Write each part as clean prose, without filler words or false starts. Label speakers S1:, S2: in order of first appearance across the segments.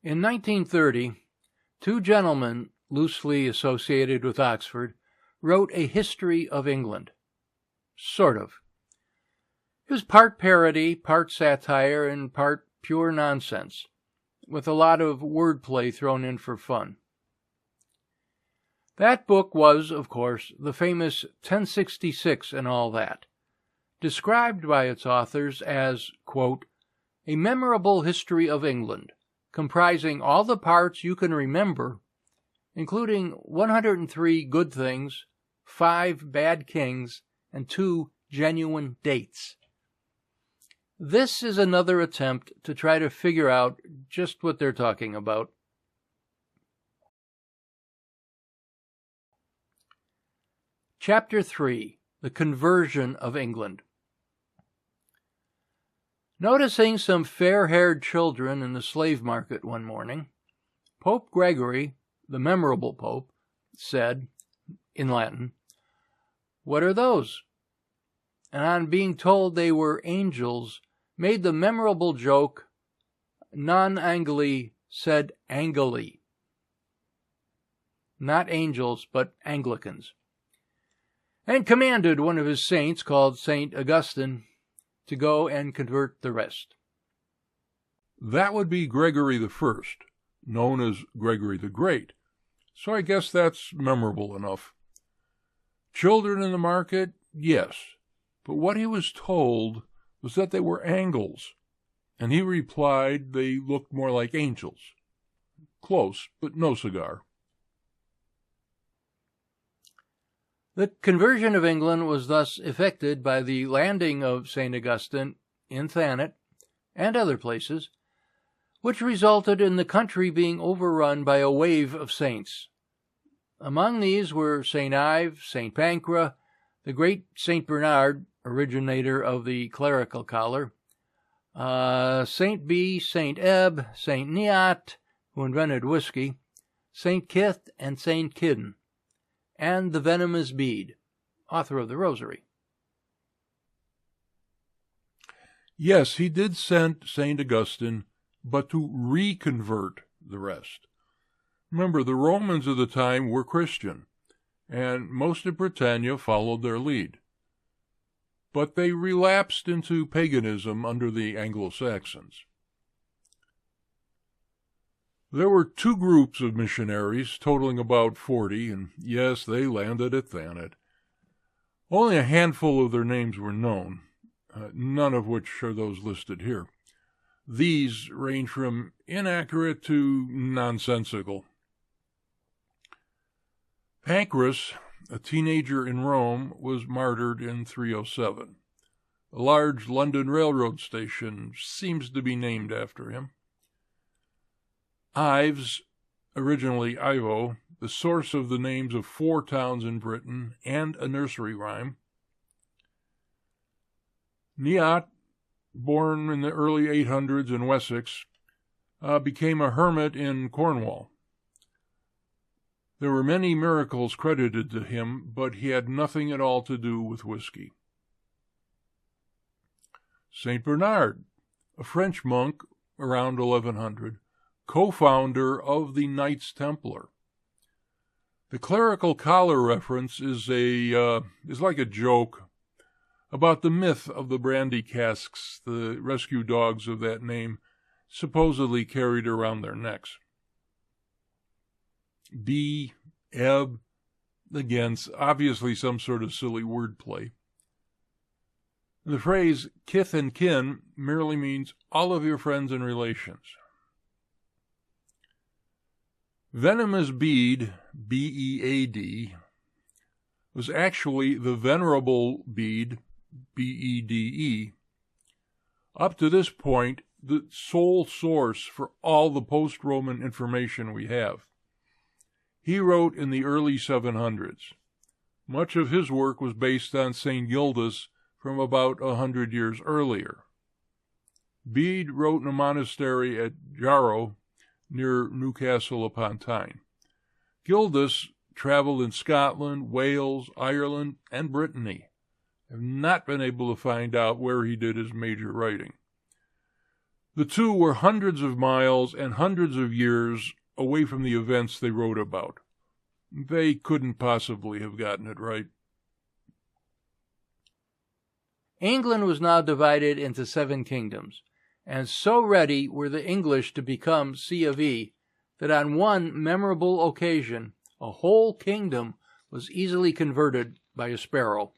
S1: In 1930, two gentlemen loosely associated with Oxford wrote a history of England. Sort of. It was part parody, part satire, and part pure nonsense, with a lot of wordplay thrown in for fun. That book was, of course, the famous 1066 and all that, described by its authors as, quote, a memorable history of England, comprising all the parts you can remember, including 103 good things, 5 bad kings, and 2 genuine dates. This is another attempt to try to figure out just what they're talking about. Chapter 3. The Conversion of England. Noticing some fair-haired children in the slave market one morning, Pope Gregory, the memorable pope, said, in Latin, "What are those?" And on being told they were angels, made the memorable joke, non angli sed angeli. Not angels, but Anglicans. And commanded one of his saints, called St. Augustine, to go and convert the rest.
S2: That would be Gregory the First, known as Gregory the Great, so I guess that's memorable enough. Children in the market, yes, but what he was told was that they were angles, and he replied they looked more like angels. Close, but no cigar.
S1: The conversion of England was thus effected by the landing of St. Augustine in Thanet and other places, which resulted in the country being overrun by a wave of saints. Among these were St. Ives, St. Pancras, the great St. Bernard, originator of the clerical collar, St. Bede, St. Ebb, St. Neot, who invented whiskey, St. Kith, and St. Kidden, and the venomous Bede, author of the Rosary.
S2: Yes, he did send St. Augustine, but to reconvert the rest. Remember, the Romans of the time were Christian, and most of Britannia followed their lead. But they relapsed into paganism under the Anglo-Saxons. There were 2 groups of missionaries, totaling about 40, and yes, they landed at Thanet. Only a handful of their names were known, none of which are those listed here. These range from inaccurate to nonsensical. Pancras, a teenager in Rome, was martyred in 307. A large London railroad station seems to be named after him. Ives, originally Ivo, the source of the names of 4 towns in Britain and a nursery rhyme. Neot, born in the early 800s in Wessex, became a hermit in Cornwall. There were many miracles credited to him, but he had nothing at all to do with whiskey. St. Bernard, a French monk around 1100, co-founder of the Knights Templar. The clerical collar reference is like a joke about the myth of the brandy casks the rescue dogs of that name supposedly carried around their necks. B, Ebb, again, obviously some sort of silly wordplay. The phrase kith and kin merely means all of your friends and relations. Venomous Bede, B-E-A-D, was actually the Venerable Bede, B-E-D-E. Up to this point, the sole source for all the post-Roman information we have. He wrote in the early 700s. Much of his work was based on St. Gildas from about 100 years earlier. Bede wrote in a monastery at Jarrow, near Newcastle upon Tyne. Gildas traveled in Scotland, Wales, Ireland, and Brittany. I have not been able to find out where he did his major writing. The two were hundreds of miles and hundreds of years away from the events they wrote about. They couldn't possibly have gotten it right.
S1: England was now divided into 7 kingdoms, and so ready were the English to become C of E that on one memorable occasion a whole kingdom was easily converted by a sparrow.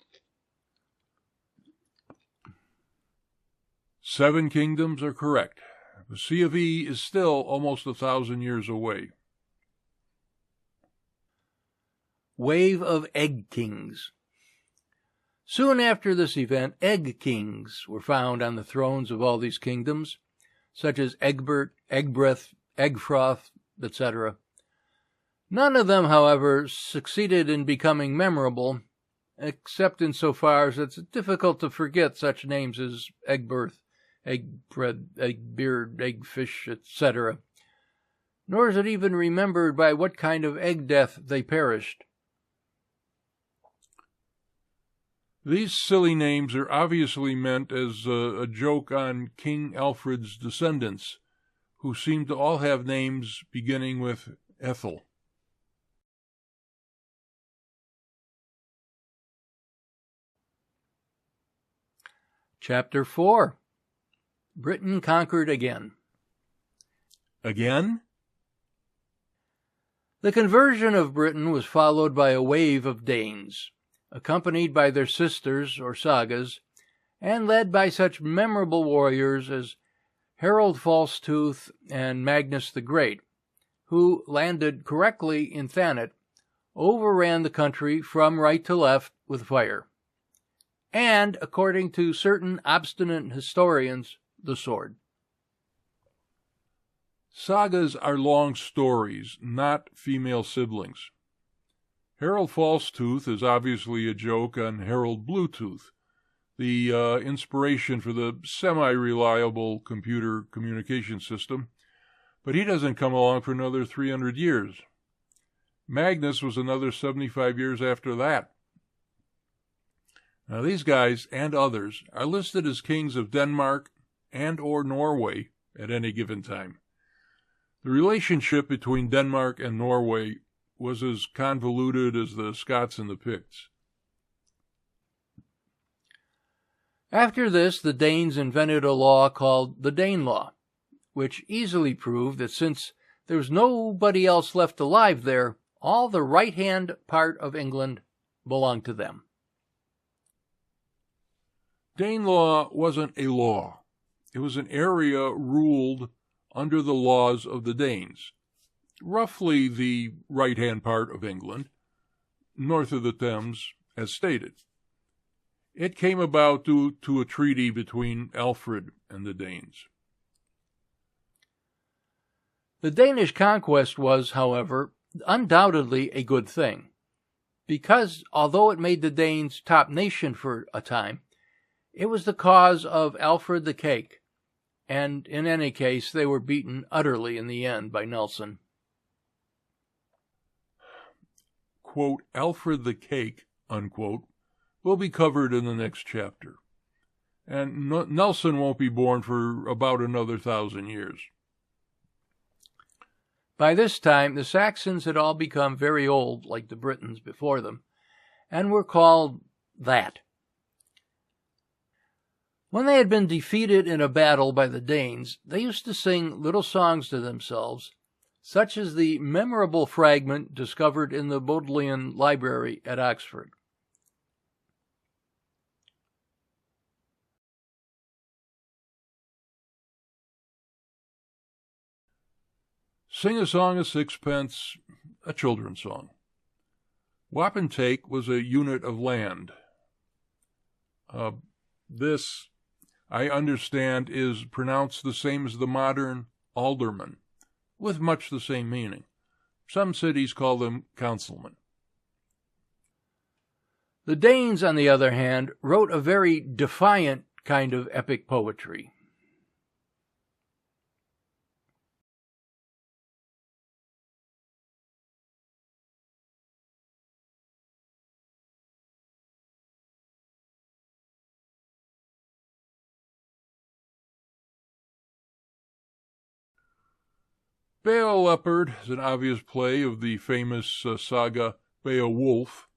S2: 7 kingdoms are correct. The C of E is still almost 1,000 years away.
S1: Wave of Egg Kings. Soon after this event, egg kings were found on the thrones of all these kingdoms, such as Egbert, Egbreath, Eggfroth, etc. None of them, however, succeeded in becoming memorable, except insofar as it's difficult to forget such names as Egbert, Eggbread, Eggbeard, Eggfish, etc. Nor is it even remembered by what kind of egg death they perished.
S2: These silly names are obviously meant as a joke on King Alfred's descendants, who seem to all have names beginning with Ethel.
S1: Chapter 4. Britain Conquered Again.
S2: Again?
S1: The conversion of Britain was followed by a wave of Danes, accompanied by their sisters or sagas, and led by such memorable warriors as Harold Falsetooth and Magnus the Great, who landed correctly in Thanet, overran the country from right to left with fire, and, according to certain obstinate historians, the sword.
S2: Sagas are long stories, not female siblings. Harold Falsetooth is obviously a joke on Harold Bluetooth, the inspiration for the semi-reliable computer communication system, but he doesn't come along for another 300 years. Magnus was another 75 years after that. Now, these guys and others are listed as kings of Denmark and or Norway at any given time. The relationship between Denmark and Norway was as convoluted as the Scots and the Picts.
S1: After this, the Danes invented a law called the Danelaw, which easily proved that since there was nobody else left alive there, all the right-hand part of England belonged to them.
S2: Danelaw wasn't a law. It was an area ruled under the laws of the Danes, roughly the right-hand part of England, north of the Thames, as stated. It came about due to a treaty between Alfred and the Danes.
S1: The Danish conquest was, however, undoubtedly a good thing, because although it made the Danes top nation for a time, it was the cause of Alfred the Cake, and in any case they were beaten utterly in the end by Nelson.
S2: Quote, Alfred the Cake, unquote, will be covered in the next chapter, and Nelson won't be born for about another 1,000 years.
S1: By this time, the Saxons had all become very old, like the Britons before them, and were called that. When they had been defeated in a battle by the Danes, they used to sing little songs to themselves, such as the memorable fragment discovered in the Bodleian Library at Oxford.
S2: Sing a Song of Sixpence, a children's song. Wapentake was a unit of land. This, I understand, is pronounced the same as the modern alderman, with much the same meaning. Some cities call them councilmen.
S1: The Danes, on the other hand, wrote a very defiant kind of epic poetry.
S2: Beowleopard is an obvious play of the famous saga Beowulf.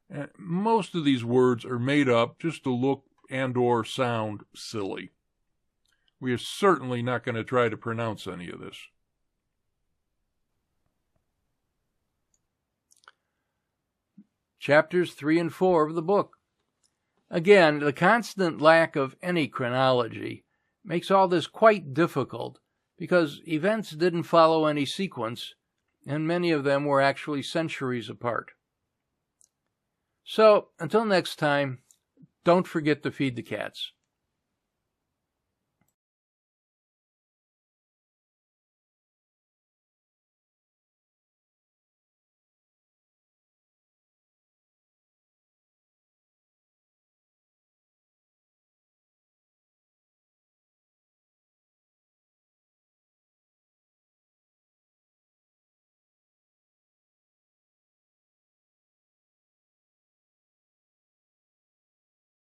S2: And most of these words are made up just to look and or sound silly. We are certainly not going to try to pronounce any of this.
S1: Chapters 3 and 4 of the book. Again, the constant lack of any chronology makes all this quite difficult because events didn't follow any sequence, and many of them were actually centuries apart. So, until next time, don't forget to feed the cats.